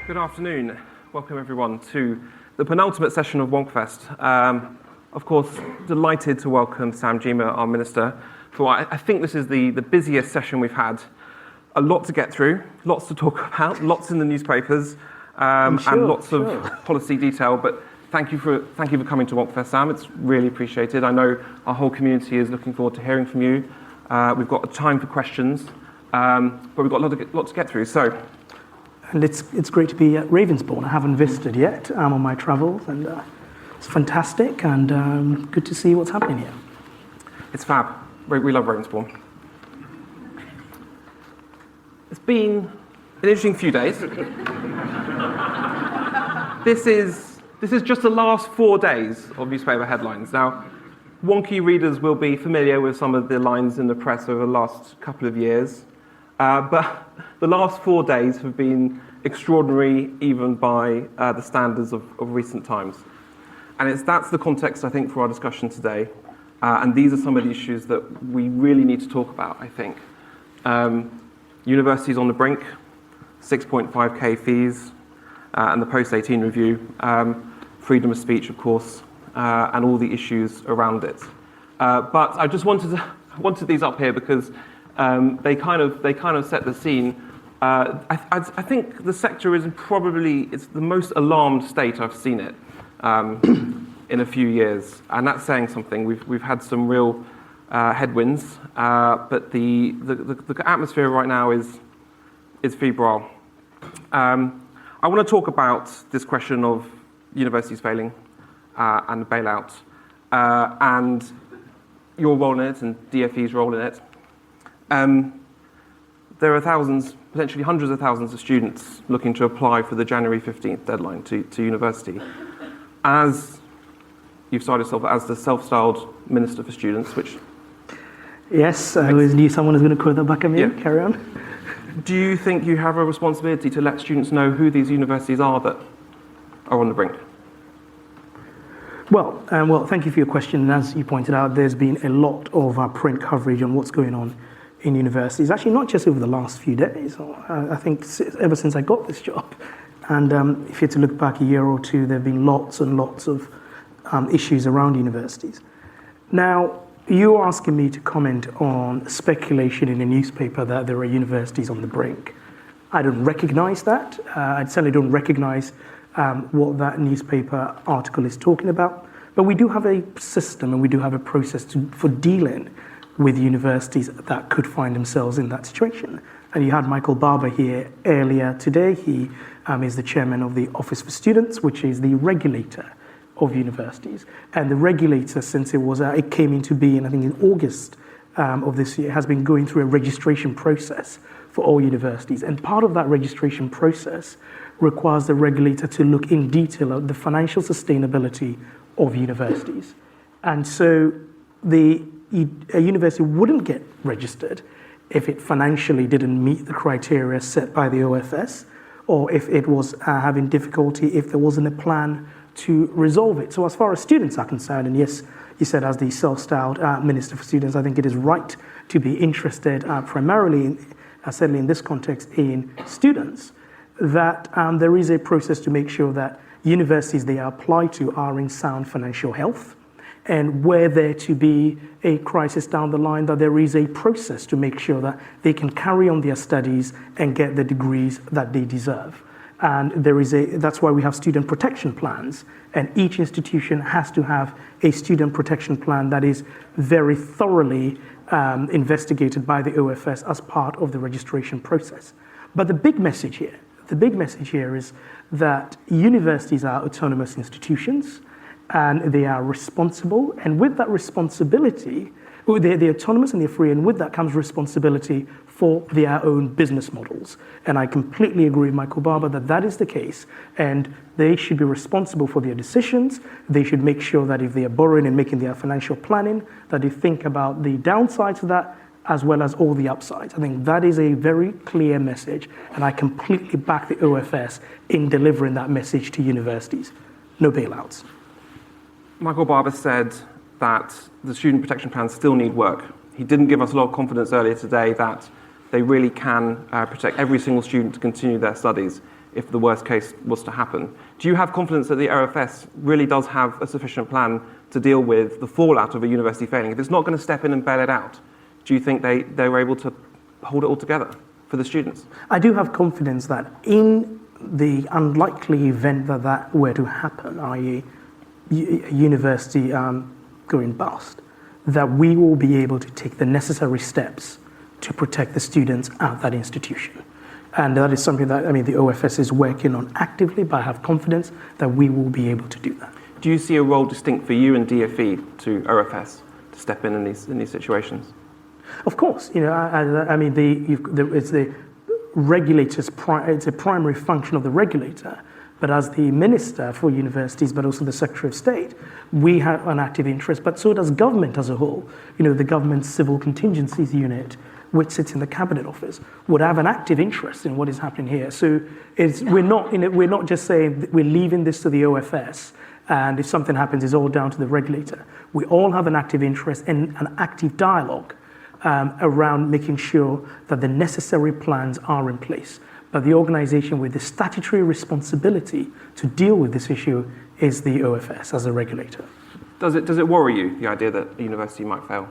Good afternoon. Welcome everyone to the penultimate session of Wonkfest. Of course, delighted to welcome Sam Gyimah, our Minister, for I think this is the busiest session we've had. A lot to get through, lots to talk about, lots in the newspapers, and lots of policy detail. But thank you for coming to Wonkfest, Sam. It's really appreciated. I know our whole community is looking forward to hearing from you. We've got time for questions, but we've got a lot to get through. And it's great to be at Ravensbourne. I haven't visited yet. I'm on my travels, and it's fantastic, and good to see what's happening here. It's fab. We love Ravensbourne. It's been an interesting few days. This is just the last 4 days of newspaper headlines. Now, wonky readers will be familiar with some of the lines in the press over the last couple of years. But the last 4 days have been extraordinary, even by the standards of recent times. And that's the context, I think, for our discussion today. And these are some of the issues that we really need to talk about, I think. Universities on the brink, 6.5k fees, and the post-18 review, freedom of speech, of course, and all the issues around it. But I just wanted these up here because they kind of set the scene. I think the sector is it's the most alarmed state I've seen it in a few years, and that's saying something. We've had some real headwinds, but the atmosphere right now is febrile. I want to talk about this question of universities failing and bailout, and your role in it and DfE's role in it. There are thousands, potentially hundreds of thousands of students looking to apply for the January 15th deadline to university. As you've started yourself as the self-styled Minister for Students, which... Yes, I always knew someone was going to quote that back at me. Yeah. Carry on. Do you think you have a responsibility to let students know who these universities are that are on the brink? Well, thank you for your question. And as you pointed out, there's been a lot of print coverage on what's going on in universities, actually not just over the last few days. I think ever since I got this job. And if you had to look back a year or two, there have been lots and lots of issues around universities. Now, you're asking me to comment on speculation in a newspaper that there are universities on the brink. I don't recognize that. I certainly don't recognize what that newspaper article is talking about. But we do have a system and we do have a process for dealing with universities that could find themselves in that situation. And you had Michael Barber here earlier today. He is the chairman of the Office for Students, which is the regulator of universities. And the regulator, since it came into being, I think in August of this year, has been going through a registration process for all universities. And part of that registration process requires the regulator to look in detail at the financial sustainability of universities. And so a university wouldn't get registered if it financially didn't meet the criteria set by the OFS, or if it was having difficulty, if there wasn't a plan to resolve it. So as far as students are concerned, and yes, you said as the self-styled Minister for Students, I think it is right to be interested primarily, certainly in this context, in students, that there is a process to make sure that universities they apply to are in sound financial health, and were there to be a crisis down the line, that there is a process to make sure that they can carry on their studies and get the degrees that they deserve. And that's why we have student protection plans, and each institution has to have a student protection plan that is very thoroughly investigated by the OFS as part of the registration process. But the big message here is that universities are autonomous institutions, and they are responsible, and with that responsibility, they're autonomous and they're free, and with that comes responsibility for their own business models. And I completely agree with Michael Barber that is the case, and they should be responsible for their decisions. They should make sure that if they are borrowing and making their financial planning, that they think about the downsides of that as well as all the upsides. I think that is a very clear message, and I completely back the OFS in delivering that message to universities. No bailouts. Michael Barber said that the student protection plans still need work. He didn't give us a lot of confidence earlier today that they really can protect every single student to continue their studies. if the worst case was to happen. Do you have confidence that the OFS really does have a sufficient plan to deal with the fallout of a university failing? If it's not going to step in and bail it out, do you think they were able to hold it all together for the students? I do have confidence that in the unlikely event that that were to happen, i.e. university going bust, that we will be able to take the necessary steps to protect the students at that institution. And that is something that, the OFS is working on actively, but I have confidence that we will be able to do that. Do you see a role distinct for you and DFE to OFS to step in these situations? Of course, it's the regulator's it's a primary function of the regulator. But as the Minister for Universities, but also the Secretary of State, we have an active interest, but so does government as a whole. The government's Civil Contingencies Unit, which sits in the Cabinet Office, would have an active interest in what is happening here. So we're not just saying we're leaving this to the OFS, and if something happens, it's all down to the regulator. We all have an active interest in an active dialogue around making sure that the necessary plans are in place. But the organization with the statutory responsibility to deal with this issue is the OFS as a regulator. Does it worry you, the idea that a university might fail?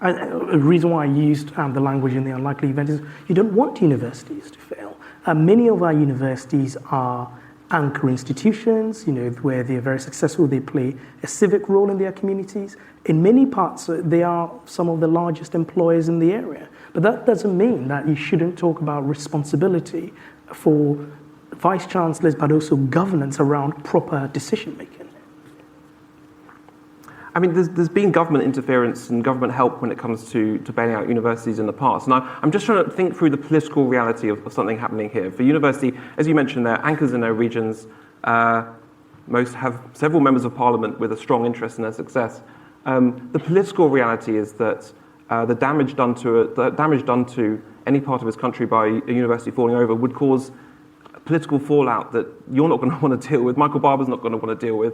The reason why I used the language in the unlikely event is you don't want universities to fail. Many of our universities are anchor institutions, where they're very successful. They play a civic role in their communities. In many parts, they are some of the largest employers in the area. But that doesn't mean that you shouldn't talk about responsibility for vice chancellors, but also governance around proper decision making. There's been government interference and government help when it comes to bailing out universities in the past. And I'm just trying to think through the political reality of something happening here. For university, as you mentioned, they're anchors in their regions. Most have several members of parliament with a strong interest in their success. The political reality is that the damage done to any part of this country by a university falling over would cause political fallout that you're not going to want to deal with. Michael Barber's not going to want to deal with.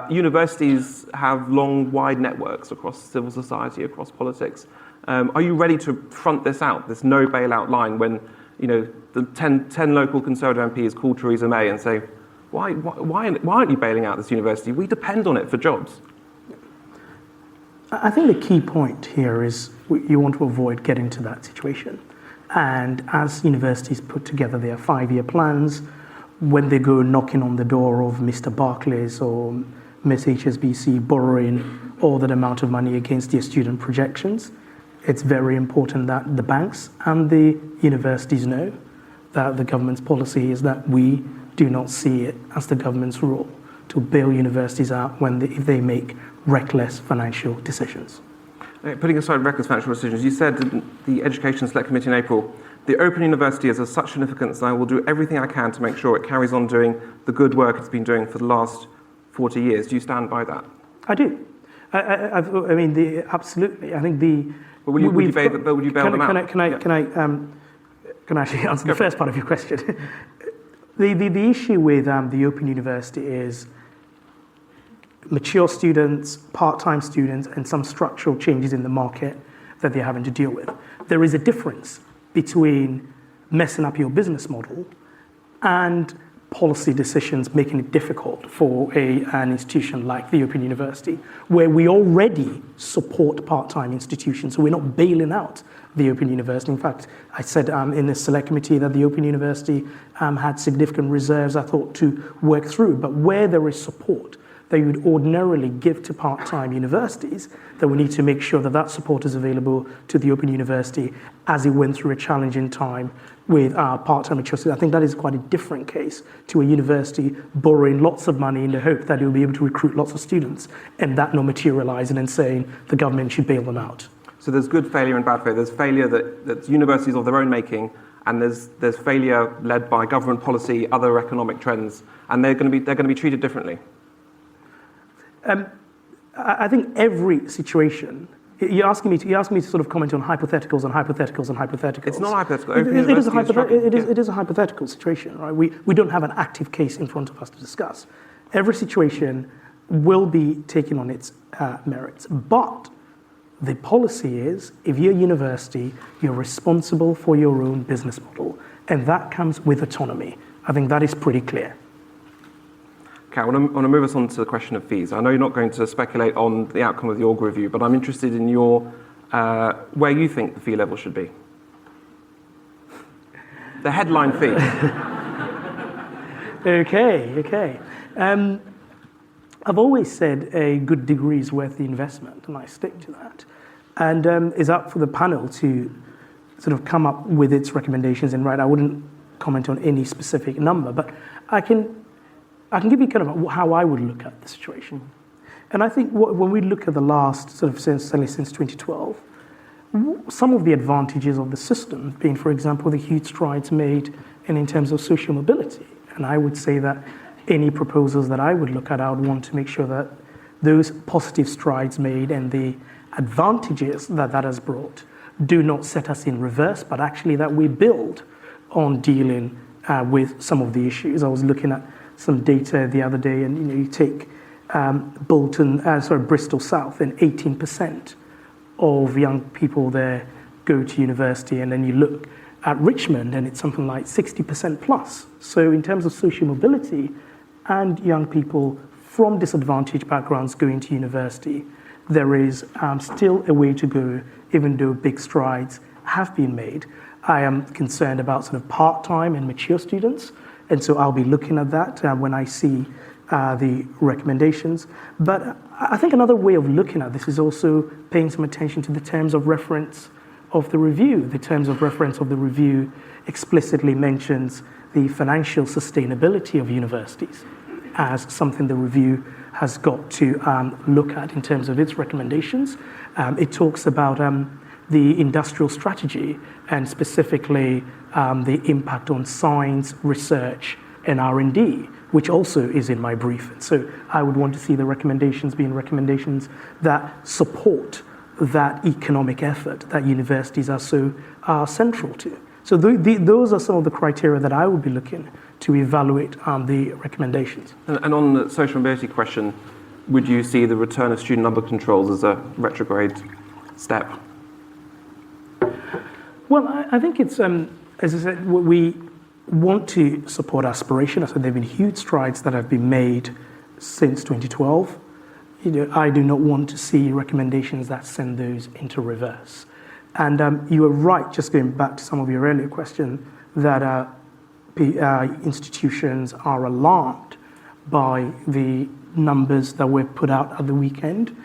Universities have long, wide networks across civil society, across politics. Are you ready to front this out, this no bailout line, when the 10 local Conservative MPs call Theresa May and say, why aren't you bailing out this university? We depend on it for jobs. I think the key point here is you want to avoid getting to that situation. And as universities put together their 5-year plans, when they go knocking on the door of Mr. Barclays or Miss HSBC borrowing all that amount of money against their student projections, it's very important that the banks and the universities know that the government's policy is that we do not see it as the government's role to bail universities out if they make reckless financial decisions. Putting aside reckless financial decisions, you said in the Education Select Committee in April, the Open University is of such significance and I will do everything I can to make sure it carries on doing the good work it's been doing for the last 40 years. Do you stand by that? I do. Absolutely. I think But would you bail them out? Can I actually answer the first part of your question? The issue with the Open University is mature students, part-time students, and some structural changes in the market that they're having to deal with. There is a difference between messing up your business model and policy decisions making it difficult for an institution like the Open University, where we already support part-time institutions, so we're not bailing out the Open University. In fact, I said in the Select Committee that the Open University had significant reserves, I thought, to work through. But where there is support that you would ordinarily give to part-time universities, that we need to make sure that that support is available to the Open University as it went through a challenging time with our part-time maturity. I think that is quite a different case to a university borrowing lots of money in the hope that it will be able to recruit lots of students and that not materializing and saying the government should bail them out. So there's good failure and bad failure. There's failure that's universities of their own making, and there's failure led by government policy, other economic trends, and they're going to be treated differently. I think every situation. You're asking me to sort of comment on hypotheticals and hypotheticals and hypotheticals. It's not hypothetical. It is a hypothetical situation, right? We don't have an active case in front of us to discuss. Every situation will be taken on its merits, but the policy is, if you're a university, you're responsible for your own business model, and that comes with autonomy. I think that is pretty clear. Okay, I want to move us on to the question of fees. I know you're not going to speculate on the outcome of the org review, but I'm interested in your where you think the fee level should be. The headline fee. Okay. I've always said a good degree is worth the investment, and I stick to that. And it's up for the panel to sort of come up with its recommendations. And I wouldn't comment on any specific number, but I can give you kind of how I would look at the situation. And I think when we look at the last sort of certainly since 2012, some of the advantages of the system being, for example, the huge strides made in terms of social mobility. And I would say that any proposals that I would look at, I would want to make sure that those positive strides made and the advantages that has brought do not set us in reverse, but actually that we build on dealing with some of the issues. I was looking at some data the other day, and you take Bristol South, and 18% of young people there go to university, and then you look at Richmond, and it's something like 60% plus. So in terms of social mobility and young people from disadvantaged backgrounds going to university, there is still a way to go, even though big strides have been made. I am concerned about sort of part-time and mature students, and so I'll be looking at that when I see the recommendations. But I think another way of looking at this is also paying some attention to the terms of reference of the review. The terms of reference of the review explicitly mentions the financial sustainability of universities as something the review has got to look at in terms of its recommendations. It talks about the industrial strategy and specifically the impact on science, research, and R&D, which also is in my brief. And so I would want to see the recommendations being recommendations that support that economic effort that universities are so central to. So those are some of the criteria that I would be looking to evaluate the recommendations. And on the social mobility question, would you see the return of student number controls as a retrograde step? Well, I think it's, as I said, we want to support aspiration. I said there have been huge strides that have been made since 2012. I do not want to see recommendations that send those into reverse. And you were right, just going back to some of your earlier question, that institutions are alarmed by the numbers that were put out at the weekend.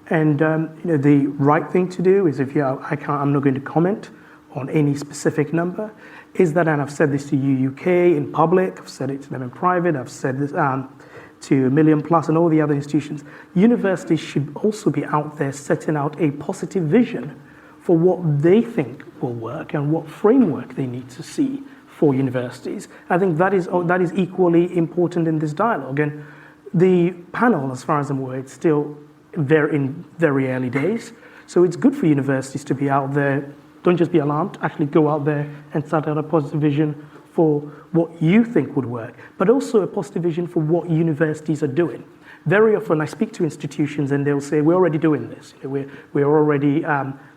And the right thing to do is, I'm not going to comment on any specific number, is that, and I've said this to UK in public, I've said it to them in private, I've said this to 1 Million Plus and all the other institutions, universities should also be out there setting out a positive vision for what they think will work and what framework they need to see for universities. I think that is equally important in this dialogue. And the panel, as far as I'm aware, it's still in very early days. So it's good for universities to be out there. Don't just be alarmed, actually go out there and start out a positive vision for what you think would work, but also a positive vision for what universities are doing. Very often I speak to institutions and they'll say, we're already doing this. We're already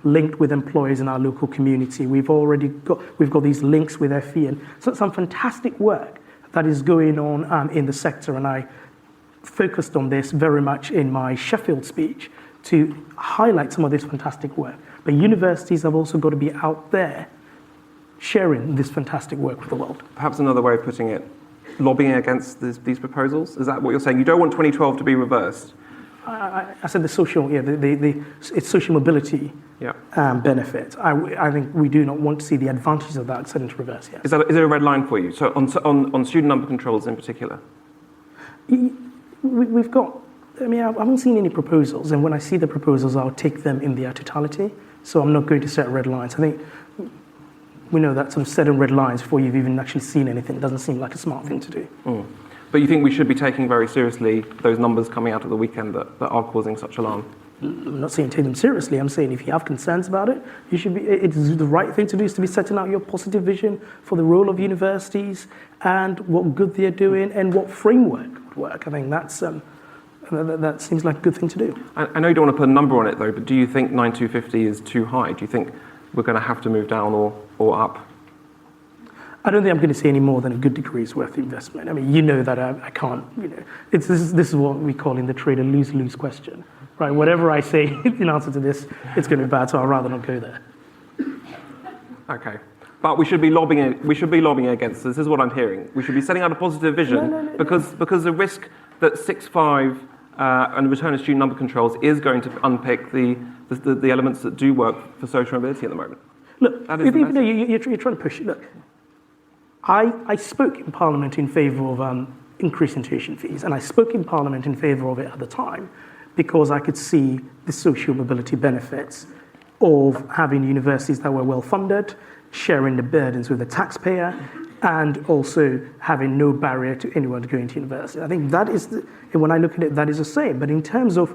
linked with employers in our local community. We've got these links with FE, and so some fantastic work that is going on in the sector. And I focused on this very much in my Sheffield speech to highlight some of this fantastic work. But universities have also got to be out there sharing this fantastic work with the world. Perhaps another way of putting it, lobbying against these proposals? Is that what you're saying? You don't want 2012 to be reversed? I said the social, it's social mobility benefit. I think we do not want to see the advantages of that set into reverse. Yes. Is there a red line for you? So on student number controls in particular? We've got, I haven't seen any proposals, and when I see the proposals, I'll take them in their totality. So I'm not going to set red lines. I think we know that sort of setting red lines before you've even actually seen anything doesn't seem like a smart thing to do. Mm. But you think we should be taking very seriously those numbers coming out of the weekend that are causing such alarm? I'm not saying take them seriously. I'm saying if you have concerns about it, you should be. It's the right thing to do is to be setting out your positive vision for the role of universities and what good they're doing and what framework would work. I think that seems like a good thing to do. I know you don't want to put a number on it though, but do you think 9250 is too high? Do you think we're going to have to move down or up? I don't think I'm going to say any more than a good degree's worth of investment. I mean, you know that I can't, this is what we call in the trade a lose-lose question, right? Whatever I say in answer to this, it's going to be bad, so I'd rather not go there. Okay. But we should be lobbying. We should be lobbying against this. This is what I'm hearing. We should be setting out a positive vision because the risk that 6.5 and return of student number controls is going to unpick the elements that do work for social mobility at the moment. Look, you're trying to push it. Look, I spoke in Parliament in favour of increasing tuition fees, and I spoke in Parliament in favour of it at the time because I could see the social mobility benefits of having universities that were well funded, sharing the burdens with the taxpayer, and also having no barrier to anyone to go into university. I think that is, and when I look at it, that is the same. But in terms of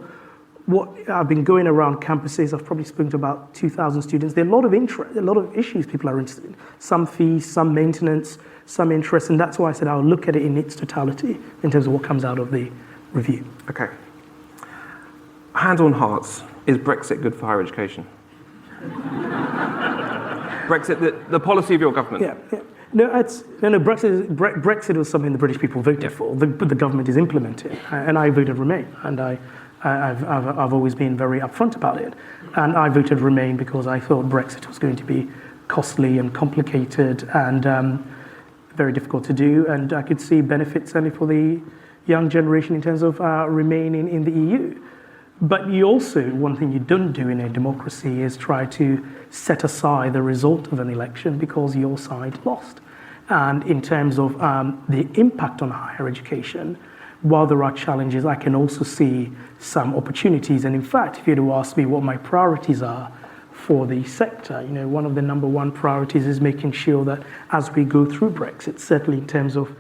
what I've been going around campuses, I've probably spoken to about 2,000 students. There are a lot of interest, a lot of issues people are interested in. Some fees, some maintenance, some interest, and that's why I said I'll look at it in its totality in terms of what comes out of the review. Okay. Hand on hearts, is Brexit good for higher education? Brexit, the policy of your government. Yeah. No, Brexit was something the British people voted for, but the government is implementing, and I voted Remain, and I've always been very upfront about it, and I voted Remain because I thought Brexit was going to be costly and complicated and very difficult to do, and I could see benefits only for the young generation in terms of remaining in the EU. But you also, one thing you don't do in a democracy is try to set aside the result of an election because your side lost. And in terms of the impact on higher education, while there are challenges, I can also see some opportunities. And in fact, if you were to ask me what my priorities are for the sector, one of the number one priorities is making sure that as we go through Brexit, certainly in terms of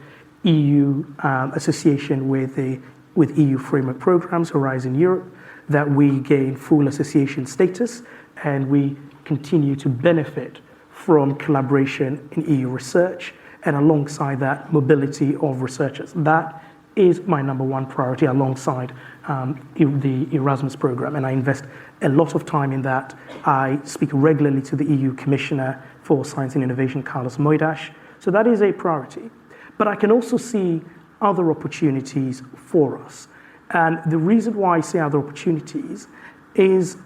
EU association with EU framework programs, Horizon Europe, that we gain full association status and we continue to benefit from collaboration in EU research and alongside that, mobility of researchers. That is my number one priority alongside the Erasmus program, and I invest a lot of time in that. I speak regularly to the EU Commissioner for Science and Innovation, Carlos Moedas, so that is a priority. But I can also see other opportunities for us. And the reason why I say other opportunities is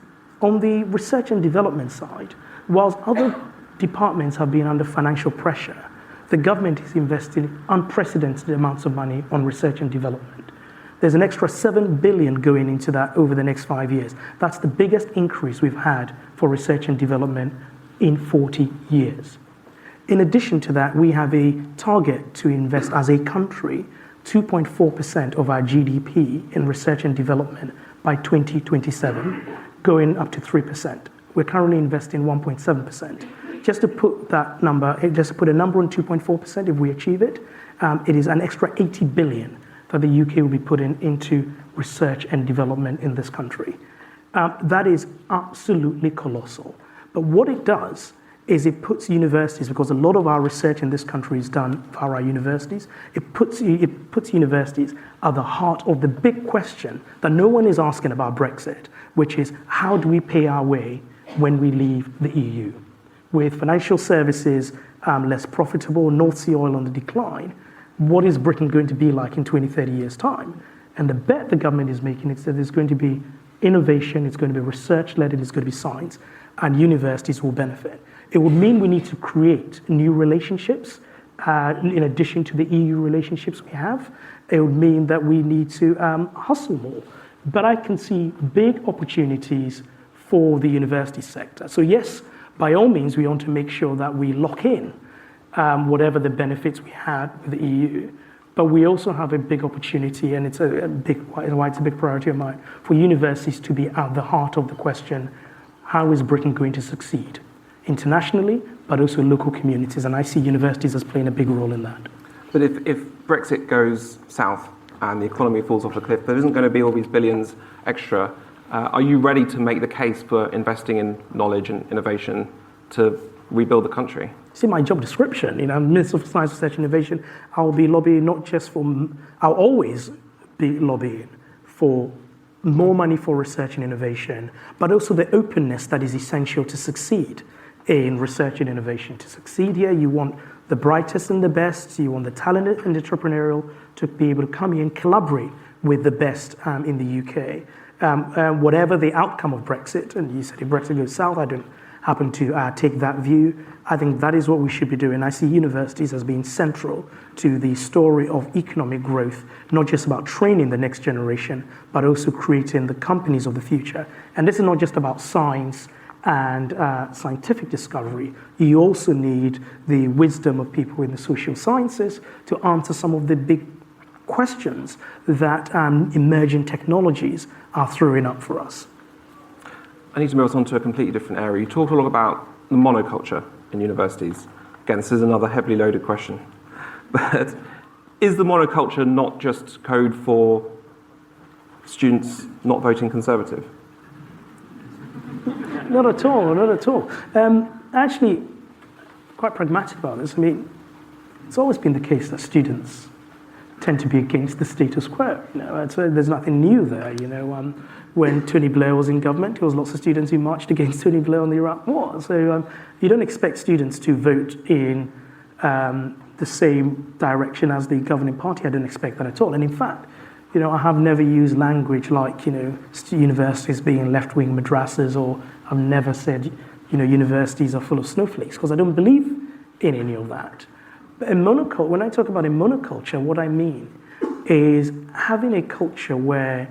on the research and development side, whilst other departments have been under financial pressure, the government is investing unprecedented amounts of money on research and development. There's an extra 7 billion going into that over the next 5 years. That's the biggest increase we've had for research and development in 40 years. In addition to that, we have a target to invest as a country 2.4% of our GDP in research and development by 2027, going up to 3%. We're currently investing 1.7%. Just to put a number on 2.4%, if we achieve it, it is an extra 80 billion that the UK will be putting into research and development in this country. That is absolutely colossal. But what it does is it puts universities, because a lot of our research in this country is done via our universities, it puts universities at the heart of the big question that no one is asking about Brexit, which is how do we pay our way when we leave the EU? With financial services less profitable, North Sea oil on the decline, what is Britain going to be like in 20, 30 years' time? And the bet the government is making is that there's going to be innovation, it's going to be research-led, and it's going to be science, and universities will benefit. It would mean we need to create new relationships in addition to the EU relationships we have. It would mean that we need to hustle more. But I can see big opportunities for the university sector. So yes, by all means, we want to make sure that we lock in whatever the benefits we had with the EU. But we also have a big opportunity, and it's a big priority of mine, for universities to be at the heart of the question, how is Britain going to succeed? Internationally, but also local communities, and I see universities as playing a big role in that. But if Brexit goes south and the economy falls off a cliff, there isn't going to be all these billions extra. Are you ready to make the case for investing in knowledge and innovation to rebuild the country? See my job description, Minister for Science, Research and Innovation, I'll be lobbying I'll always be lobbying for more money for research and innovation, but also the openness that is essential to succeed in research and innovation. To succeed here, you want the brightest and the best, you want the talented and entrepreneurial to be able to come here and collaborate with the best in the UK. Whatever the outcome of Brexit, and you said if Brexit goes south, I don't happen to take that view. I think that is what we should be doing. I see universities as being central to the story of economic growth, not just about training the next generation, but also creating the companies of the future. And this is not just about science and scientific discovery. You also need the wisdom of people in the social sciences to answer some of the big questions that emerging technologies are throwing up for us. I need to move us on to a completely different area. You talked a lot about the monoculture in universities. Again, this is another heavily loaded question. But is the monoculture not just code for students not voting Conservative? Not at all, not at all. Actually, quite pragmatic about this. I mean, it's always been the case that students tend to be against the status quo. So there's nothing new there. When Tony Blair was in government, there was lots of students who marched against Tony Blair on the Iraq War. So you don't expect students to vote in the same direction as the governing party. I don't expect that at all. And in fact, I have never used language like, universities being left-wing madrasas, or I've never said, universities are full of snowflakes, because I don't believe in any of that. But when I talk about a monoculture, what I mean is having a culture where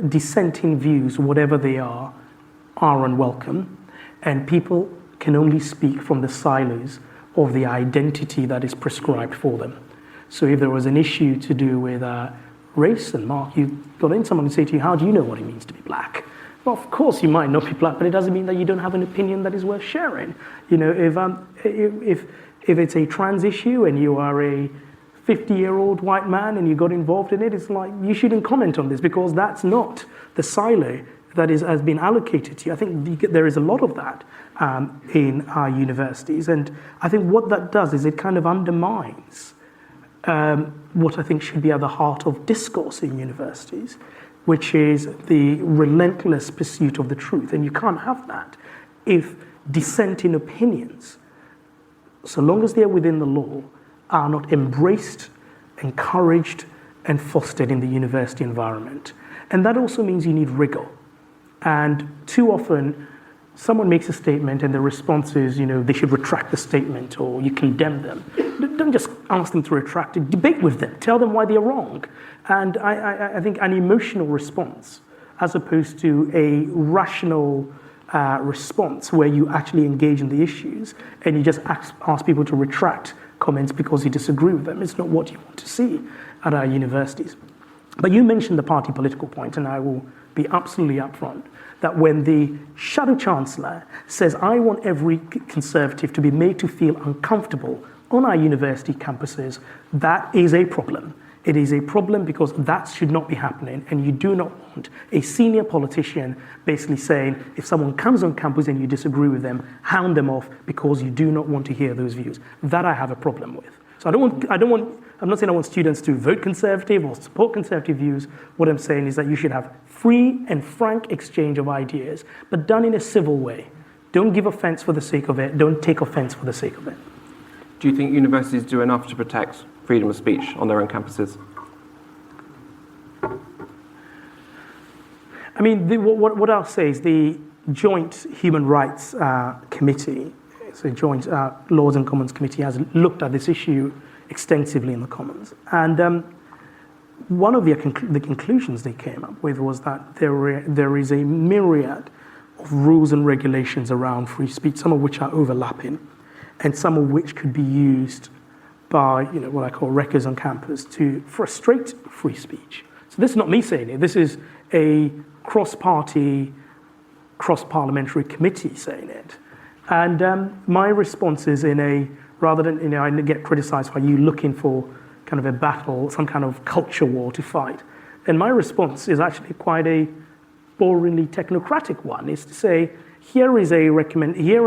dissenting views, whatever they are unwelcome, and people can only speak from the silos of the identity that is prescribed for them. So if there was an issue to do with race, and Mark, you got in someone and say to you, how do you know what it means to be black? Well, of course you might not be black, but it doesn't mean that you don't have an opinion that is worth sharing. If it's a trans issue and you are a 50-year-old white man and you got involved in it, it's like, you shouldn't comment on this because that's not the silo that has been allocated to you. I think there is a lot of that in our universities. And I think what that does is it kind of undermines what I think should be at the heart of discourse in universities, which is the relentless pursuit of the truth. And you can't have that if dissenting opinions, so long as they're within the law, are not embraced, encouraged, and fostered in the university environment. And that also means you need rigor. And too often, someone makes a statement and the response is, they should retract the statement, or you condemn them. Don't just ask them to retract it. Debate with them. Tell them why they're wrong. And I think an emotional response, as opposed to a rational response where you actually engage in the issues and you just ask people to retract comments because you disagree with them. It's not what you want to see at our universities. But you mentioned the party political point, and I will be absolutely upfront that when the Shadow Chancellor says, I want every Conservative to be made to feel uncomfortable on our university campuses, that is a problem. It is a problem because that should not be happening, and you do not want a senior politician basically saying, if someone comes on campus and you disagree with them, hound them off because you do not want to hear those views. That I have a problem with. So I'm not saying I want students to vote Conservative or support Conservative views. What I'm saying is that you should have free and frank exchange of ideas, but done in a civil way. Don't give offense for the sake of it. Don't take offense for the sake of it. Do you think universities do enough to protect freedom of speech on their own campuses? I mean, what I'll say is the Joint Human Rights Committee, so Joint Laws and Commons Committee, has looked at this issue extensively in the Commons. And one of the conclusions they came up with was that there is a myriad of rules and regulations around free speech, some of which are overlapping, and some of which could be used by what I call wreckers on campus to frustrate free speech. So this is not me saying it. This is a cross-party, cross-parliamentary committee saying it. And my response is rather than, I get criticized for you looking for kind of a battle, some kind of culture war to fight. And my response is actually quite a boringly technocratic one, is to say, here is a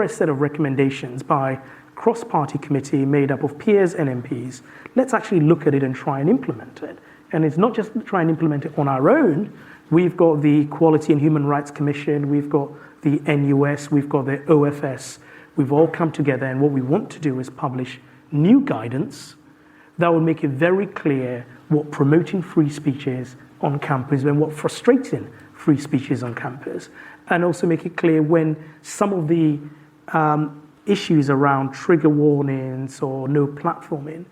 set of recommendations by cross-party committee made up of peers and MPs. Let's actually look at it and try and implement it. And it's not just try and implement it on our own. We've got the Equality and Human Rights Commission, we've got the NUS, we've got the OFS. We've all come together, and what we want to do is publish new guidance that would make it very clear what promoting free speech is on campus and what frustrating free speech is on campus, and also make it clear when some of the issues around trigger warnings or no platforming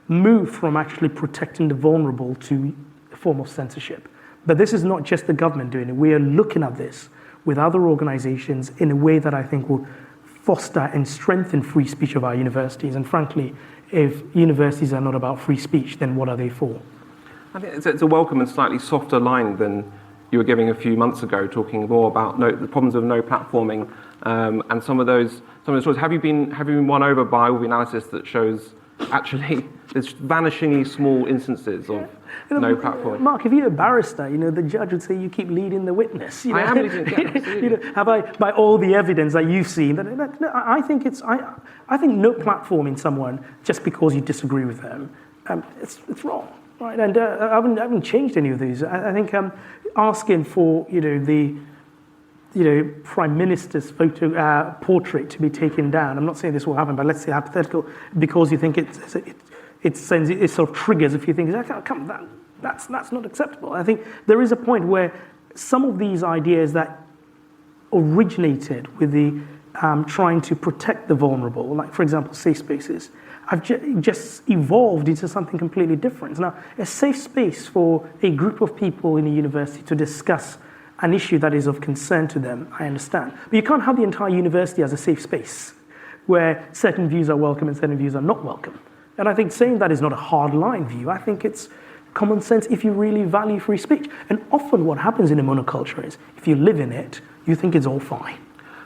move from actually protecting the vulnerable to a form of censorship. But this is not just the government doing it. We are looking at this with other organizations in a way that I think will foster and strengthen free speech of our universities. And frankly, if universities are not about free speech, then what are they for? I think it's a welcome and slightly softer line than you were giving a few months ago, talking more about the problems of no platforming and some of those stories. Have you been won over by all the analysis that shows actually there's vanishingly small instances of no platforming? Mark, if you're a barrister, the judge would say you keep leading the witness. I am leading, yeah, absolutely. Have I, by all the evidence that you've seen, I think no platforming someone just because you disagree with them, it's wrong. Right, and I haven't changed any of these. I think asking for the Prime Minister's portrait to be taken down. I'm not saying this will happen, but let's say hypothetical, because you think it sort of triggers a few things. That's not acceptable. I think there is a point where some of these ideas that originated with the trying to protect the vulnerable, like for example safe spaces, have just evolved into something completely different. Now, a safe space for a group of people in a university to discuss an issue that is of concern to them, I understand. But you can't have the entire university as a safe space where certain views are welcome and certain views are not welcome. And I think saying that is not a hard line view. I think it's common sense if you really value free speech. And often what happens in a monoculture is if you live in it, you think it's all fine.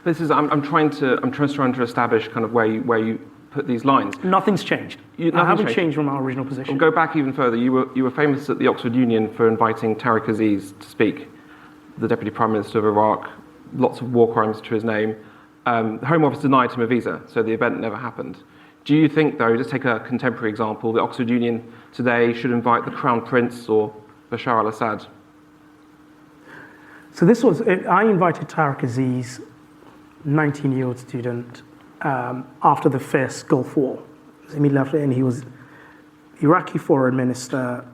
I'm trying to establish kind of where you put these lines. Nothing's changed. I haven't changed from our original position. We'll go back even further. You were famous at the Oxford Union for inviting Tariq Aziz to speak, the Deputy Prime Minister of Iraq, lots of war crimes to his name. The Home Office denied him a visa, so the event never happened. Do you think, though, just take a contemporary example, the Oxford Union today should invite the Crown Prince or Bashar al-Assad? So I invited Tariq Aziz, 19-year-old student, after the first Gulf War. Immediately after, and he was Iraqi foreign minister,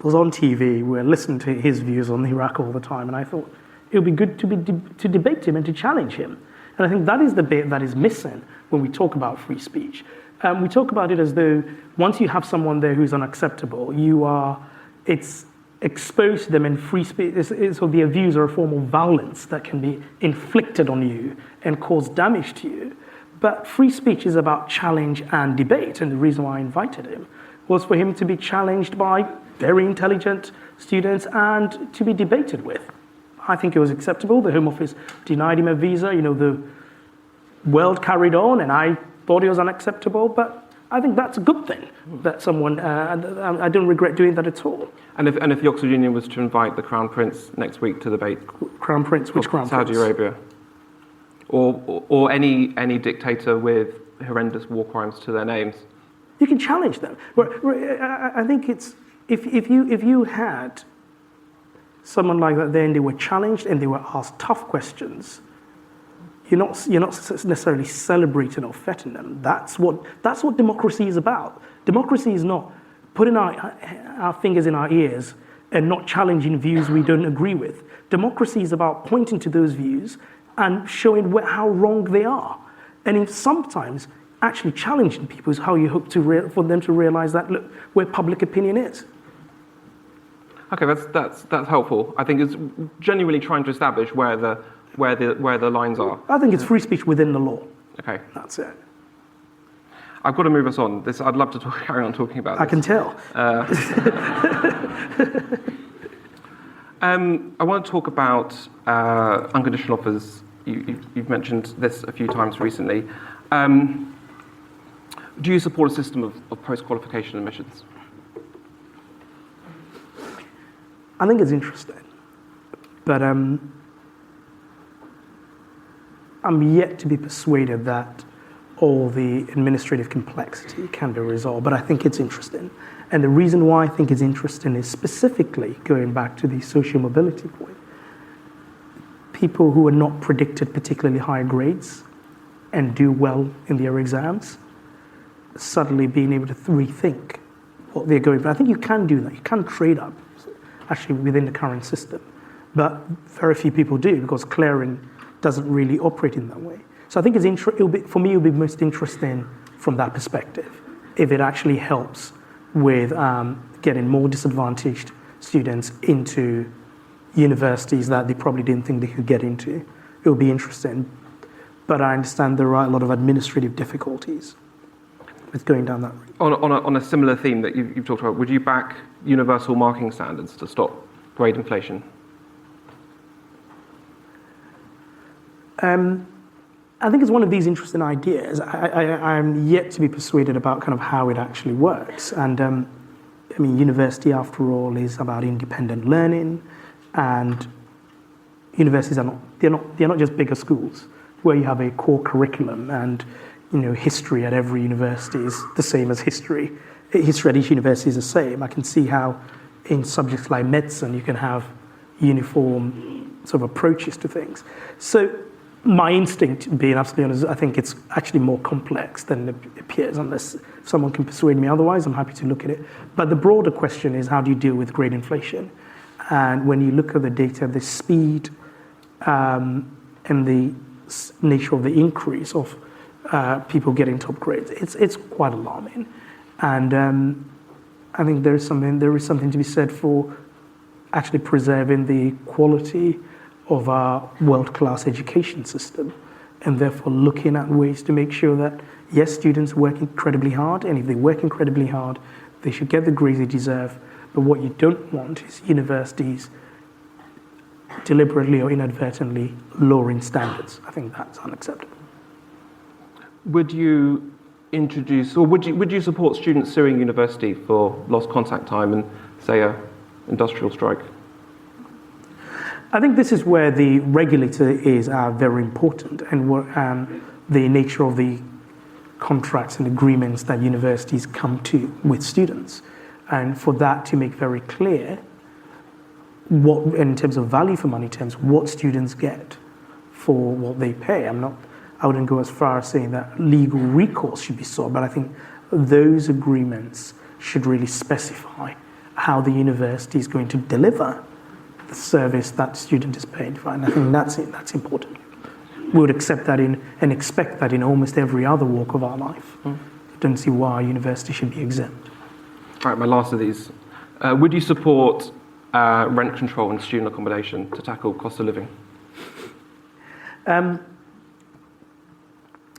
was on TV, we were listening to his views on Iraq all the time, and I thought it would be good to debate him and to challenge him. And I think that is the bit that is missing when we talk about free speech. We talk about it as though once you have someone there who's unacceptable, it's exposed to them in free speech, so their views are a form of violence that can be inflicted on you and cause damage to you. But free speech is about challenge and debate, and the reason why I invited him was for him to be challenged by very intelligent students and to be debated with. I think it was acceptable. The Home Office denied him a visa. The world carried on, and I thought it was unacceptable, but I think that's a good thing that someone, I don't regret doing that at all. And if the Oxford Union was to invite the Crown Prince next week to debate? Crown Prince? Which Crown Prince? Saudi Arabia. Or any dictator with horrendous war crimes to their names. You can challenge them. I think it's if you had someone like that there and they were challenged and they were asked tough questions, you're not necessarily celebrating or feting them. That's what democracy is about. Democracy is not putting our fingers in our ears and not challenging views we don't agree with. Democracy is about pointing to those views and showing how wrong they are. And sometimes actually challenging people is how you hope for them to realize that, look, where public opinion is. Okay, that's helpful. I think it's genuinely trying to establish where the lines are. I think it's free speech within the law. Okay. That's it. I've got to move us on. I'd love to carry on talking about this. I can tell. I want to talk about unconditional offers. You've mentioned this a few times recently. Do you support a system of post-qualification admissions? I think it's interesting, but I'm yet to be persuaded that all the administrative complexity can be resolved, but I think it's interesting. And the reason why I think it's interesting is specifically going back to the social mobility point. People who are not predicted particularly high grades and do well in their exams suddenly being able to rethink what they're going for. I think you can do that. You can trade up, actually, within the current system. But very few people do, because clearing doesn't really operate in that way. So I think for me, it'll be most interesting from that perspective, if it actually helps with getting more disadvantaged students into universities that they probably didn't think they could get into. It will be interesting. But I understand there are a lot of administrative difficulties with going down that route. On a similar theme that you've talked about, would you back universal marking standards to stop grade inflation? I think it's one of these interesting ideas. I'm yet to be persuaded about kind of how it actually works. And I mean, university, after all, is about independent learning, and universities they're not just bigger schools where you have a core curriculum, and history at every university is the same as history. History at each university is the same. I can see how in subjects like medicine you can have uniform sort of approaches to things. So my instinct, being absolutely honest, I think it's actually more complex than it appears, unless someone can persuade me otherwise. I'm happy to look at it. But the broader question is, how do you deal with grade inflation? And when you look at the data, the speed and the nature of the increase of people getting top grades, it's quite alarming. And I think there is something to be said for actually preserving the quality of our world-class education system, and therefore looking at ways to make sure that, yes, students work incredibly hard, and if they work incredibly hard, they should get the grades they deserve. But what you don't want is universities deliberately or inadvertently lowering standards. I think that's unacceptable. Would you introduce, or would you support students suing university for lost contact time and, say, a industrial strike? I think this is where the regulator is very important, and the nature of the contracts and agreements that universities come to with students. And for that to make very clear what, in terms of value for money terms, what students get for what they pay. I wouldn't go as far as saying that legal recourse should be sought, but I think those agreements should really specify how the university is going to deliver the service that student is paid for. And I think that's important. We would accept that and expect that in almost every other walk of our life. I don't see why a university should be exempt. All right, my last of these. Would you support rent control and student accommodation to tackle cost of living? I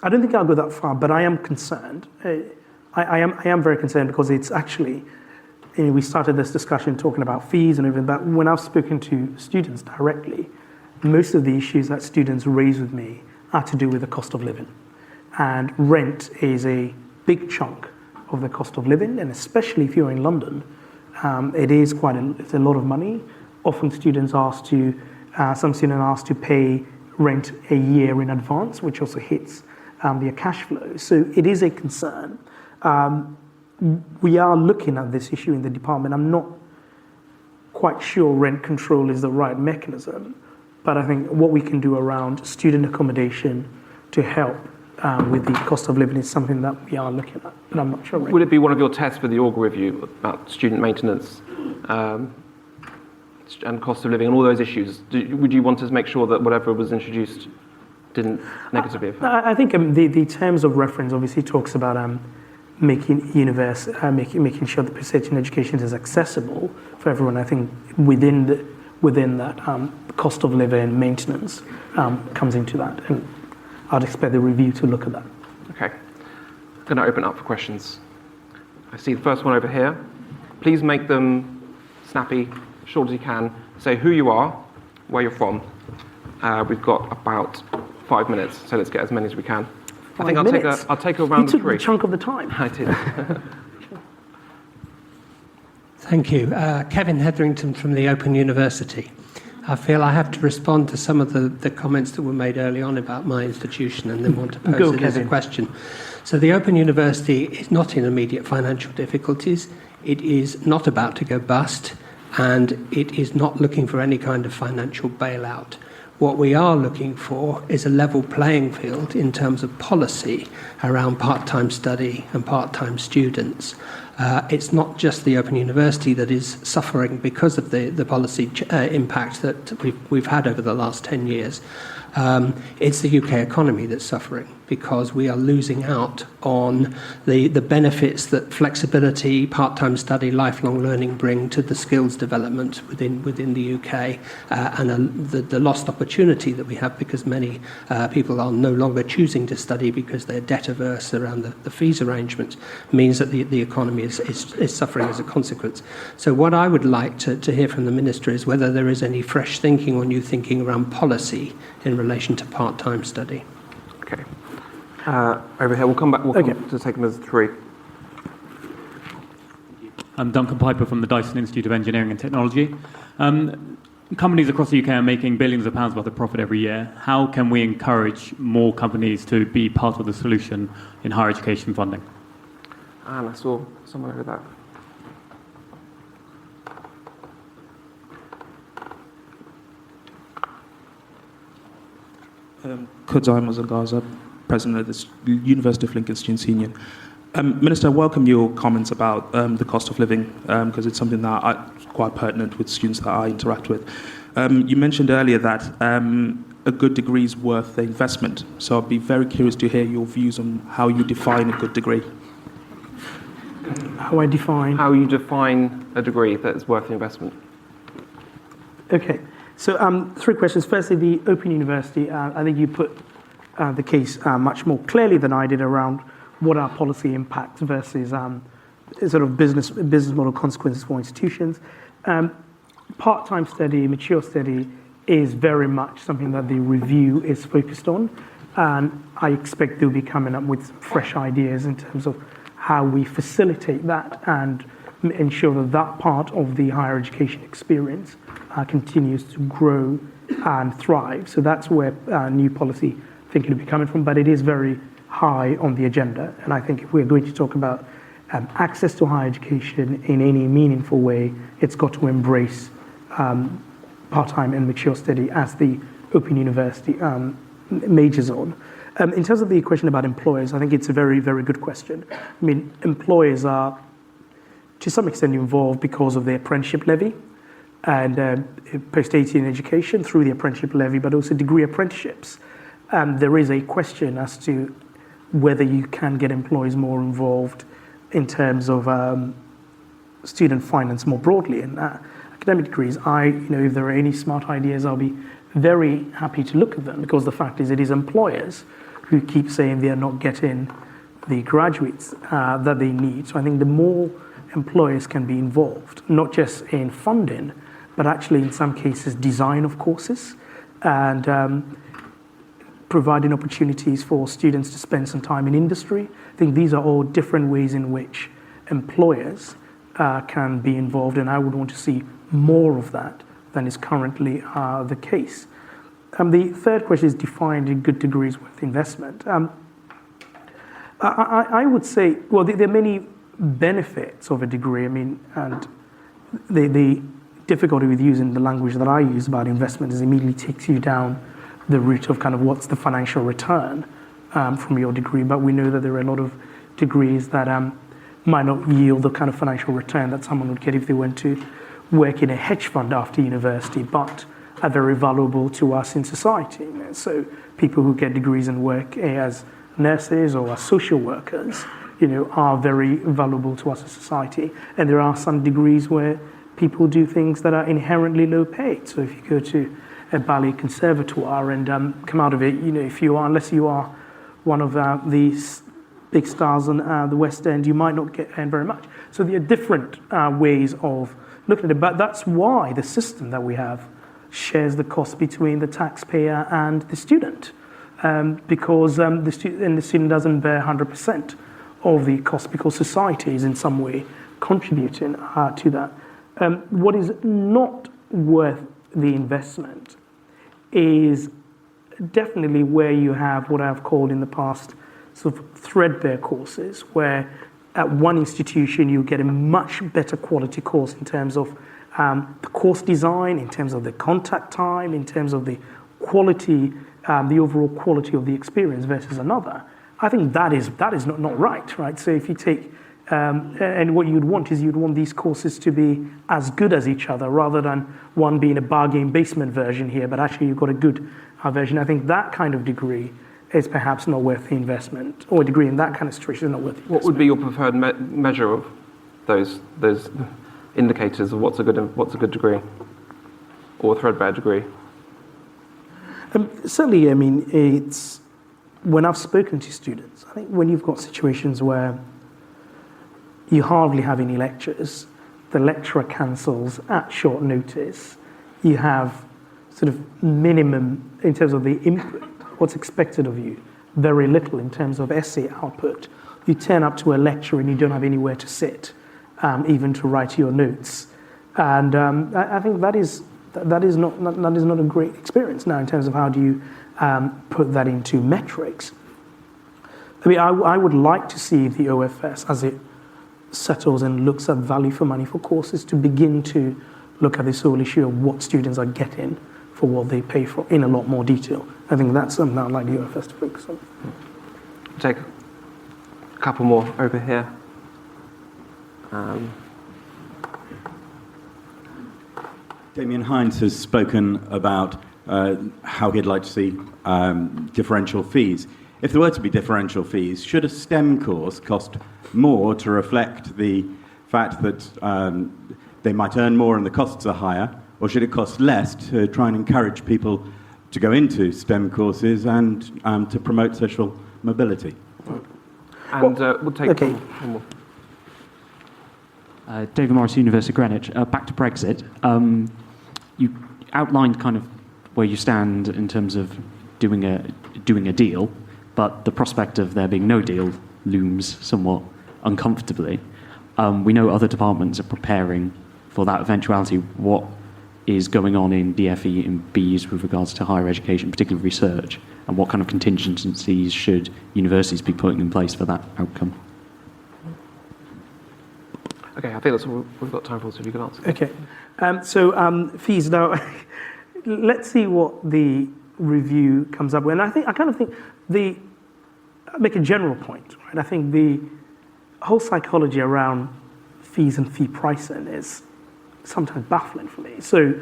don't think I'll go that far, but I am concerned. I am very concerned, because it's actually, we started this discussion talking about fees and everything, but when I've spoken to students directly, most of the issues that students raise with me are to do with the cost of living. And rent is a big chunk of the cost of living, and especially if you're in London, it's a lot of money. Often some students asked to pay rent a year in advance, which also hits their cash flow. So it is a concern. We are looking at this issue in the department. I'm not quite sure rent control is the right mechanism, but I think what we can do around student accommodation to help with the cost of living is something that we are looking at, but I'm not sure. Would it be one of your tests for the Augur review about student maintenance and cost of living and all those issues? Would you want to make sure that whatever was introduced didn't negatively affect? I think the terms of reference obviously talks about making sure that precision education is accessible for everyone. I think within that, cost of living, maintenance comes into that, and I'd expect the review to look at that. Okay, I'm going to open up for questions. I see the first one over here. Please make them snappy, short as you can. Say who you are, where you're from. We've got about 5 minutes, so let's get as many as we can. I think I'll take a round of three. You took the chunk of the time. I did. Thank you. Kevin Hetherington from the Open University. I feel I have to respond to some of the comments that were made early on about my institution, and then want to pose it as a question. So the Open University is not in immediate financial difficulties. It is not about to go bust, and it is not looking for any kind of financial bailout. What we are looking for is a level playing field in terms of policy around part-time study and part-time students. It's not just the Open University that is suffering because of the policy impact that we've had over the last 10 years. It's the UK economy that's suffering because we are losing out on the benefits that flexibility, part-time study, lifelong learning bring to the skills development within the UK, and the lost opportunity that we have because many people are no longer choosing to study because they're debt averse around the fees arrangement means that the economy is suffering as a consequence. So what I would like to hear from the Minister is whether there is any fresh thinking or new thinking around policy in relation to part-time study. Okay. Over here, we'll come back to take them as three. I'm Duncan Piper from the Dyson Institute of Engineering and Technology. Companies across the UK are making billions of pounds worth of profit every year. How can we encourage more companies to be part of the solution in higher education funding? And I saw someone over there. Kudzai Mazagaza, President of the University of Lincoln Students' Union. Minister, I welcome your comments about the cost of living because it's something that is quite pertinent with students that I interact with. You mentioned earlier that a good degree is worth the investment, so I'd be very curious to hear your views on how you define a good degree. How you define a degree that is worth the investment. Okay. So three questions. Firstly, the Open University, I think you put the case much more clearly than I did around what are policy impacts versus sort of business model consequences for institutions. Part-time study, mature study is very much something that the review is focused on. And I expect they'll be coming up with fresh ideas in terms of how we facilitate that and ensure that that part of the higher education experience continues to grow and thrive. So that's where new policy thinking will be coming from, but it is very high on the agenda. And I think if we're going to talk about access to higher education in any meaningful way, it's got to embrace part-time and mature study as the Open University majors on. In terms of the question about employers, I think it's a very, very good question. I mean, employers are to some extent involved because of the apprenticeship levy and post-18 education through the apprenticeship levy, but also degree apprenticeships. There is a question as to whether you can get employers more involved in terms of student finance more broadly. And academic degrees, if there are any smart ideas, I'll be very happy to look at them, because the fact is it is employers who keep saying they are not getting the graduates that they need. So I think the more employers can be involved, not just in funding, but actually in some cases design of courses and providing opportunities for students to spend some time in industry. I think these are all different ways in which employers can be involved, and I would want to see more of that than is currently the case. The third question is defined in good degrees worth investment. I would say, well, there are many benefits of a degree. I mean, and the difficulty with using the language that I use about investment is it immediately takes you down the route of kind of what's the financial return from your degree. But we know that there are a lot of degrees that might not yield the kind of financial return that someone would get if they went to work in a hedge fund after university, but are very valuable to us in society. So people who get degrees and work as nurses or as social workers, are very valuable to us as society. And there are some degrees where people do things that are inherently low paid. So if you go to a ballet conservatoire and come out of it, unless you are one of the big stars on the West End, you might not earn very much. So there are different ways of looking at it, but that's why the system that we have shares the cost between the taxpayer and the student, because the student doesn't bear 100% of the cost because society is in some way contributing to that. What is not worth the investment is definitely where you have what I've called in the past sort of threadbare courses, where at one institution you get a much better quality course in terms of the course design, in terms of the contact time, in terms of the quality, the overall quality of the experience versus another, I think that is not right, right? So if you take, and what you'd want is you'd want these courses to be as good as each other rather than one being a bargain basement version here, but actually you've got a good version. I think that kind of degree is perhaps not worth the investment, or a degree in that kind of situation is not worth the investment. What would be your preferred measure of those indicators of what's a good degree, or a threadbare degree? Certainly, I mean, it's when I've spoken to students, I think when you've got situations where you hardly have any lectures, the lecturer cancels at short notice, you have sort of minimum in terms of the input, what's expected of you, very little in terms of essay output. You turn up to a lecture and you don't have anywhere to sit, even to write your notes. And I think that is not a great experience now in terms of how do you put that into metrics. I mean, I would like to see the OFS, as it settles and looks at value for money for courses, to begin to look at this whole issue of what students are getting for what they pay for in a lot more detail. I think that's something I'd like the OFS to focus on. Take a couple more over here. Damien Hines has spoken about how he'd like to see differential fees. If there were to be differential fees, should a STEM course cost more to reflect the fact that they might earn more and the costs are higher, or should it cost less to try and encourage people to go into STEM courses and to promote social mobility? And we'll take one more. David Morris, University of Greenwich. Back to Brexit. You outlined kind of where you stand in terms of doing a deal, but the prospect of there being no deal looms somewhat uncomfortably. We know other departments are preparing for that eventuality. What is going on in DFE and Bs with regards to higher education, particularly research, and what kind of contingencies should universities be putting in place for that outcome? Okay, I think that's all we've got time for, so if you can answer. Okay, so fees now. Let's see what the review comes up with. And I kind of think I'll make a general point, right? I think the whole psychology around fees and fee pricing is sometimes baffling for me. So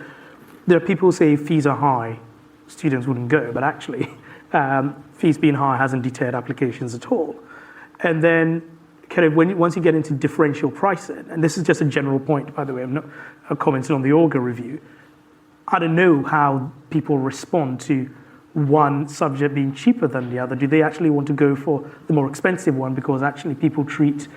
there are people who say fees are high, students wouldn't go, but actually fees being high hasn't deterred applications at all. And then kind of once you get into differential pricing, and this is just a general point, by the way, I'm not commenting on the Augur review, I don't know how people respond to one subject being cheaper than the other. Do they actually want to go for the more expensive one because actually people treat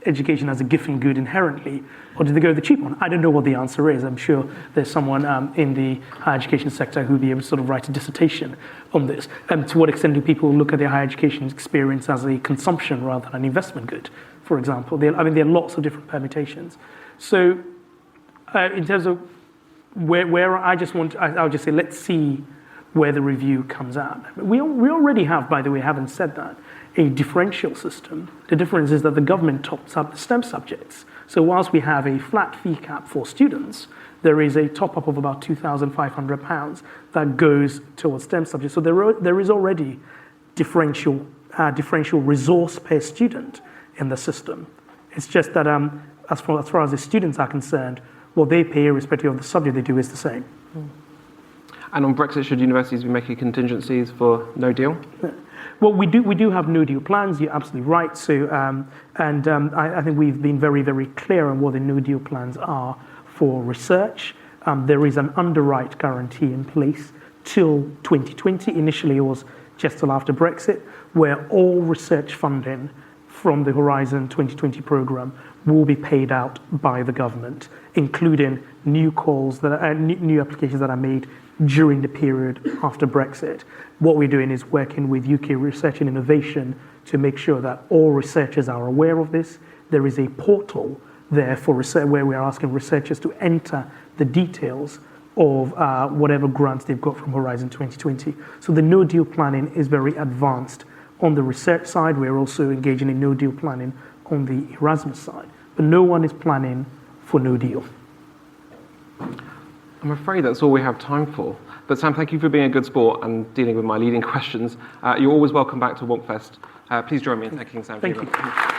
education as a gift good inherently, or do they go the cheap one? I don't know what the answer is. I'm sure there's someone in the higher education sector who'd be able to sort of write a dissertation on this. To what extent do people look at their higher education experience as a consumption rather than an investment good, for example? There are lots of different permutations. So in terms of where I'll just say, let's see where the review comes out. We already have, by the way, having said that, a differential system. The difference is that the government tops up the STEM subjects. So whilst we have a flat fee cap for students, there is a top-up of about £2,500 that goes towards STEM subjects. So there is already differential resource per student in the system. It's just that as far as the students are concerned, what they pay, irrespective of the subject they do, is the same. And on Brexit, should universities be making contingencies for no deal? Well, we do have no deal plans. You're absolutely right. So, I think we've been very, very clear on what the no deal plans are for research. There is an underwrite guarantee in place till 2020. Initially, it was just till after Brexit, where all research funding from the Horizon 2020 program will be paid out by the government, including new calls new applications that are made during the period after Brexit. What we're doing is working with UK Research and Innovation to make sure that all researchers are aware of this. There is a portal there for research where we are asking researchers to enter the details of whatever grants they've got from Horizon 2020. So the no-deal planning is very advanced. On the research side, we're also engaging in no-deal planning on the Erasmus side. But no one is planning for no deal. I'm afraid that's all we have time for. But Sam, thank you for being a good sport and dealing with my leading questions. You're always welcome back to Wonkfest. Please join me in thanking Sam Gyimah. Thank you.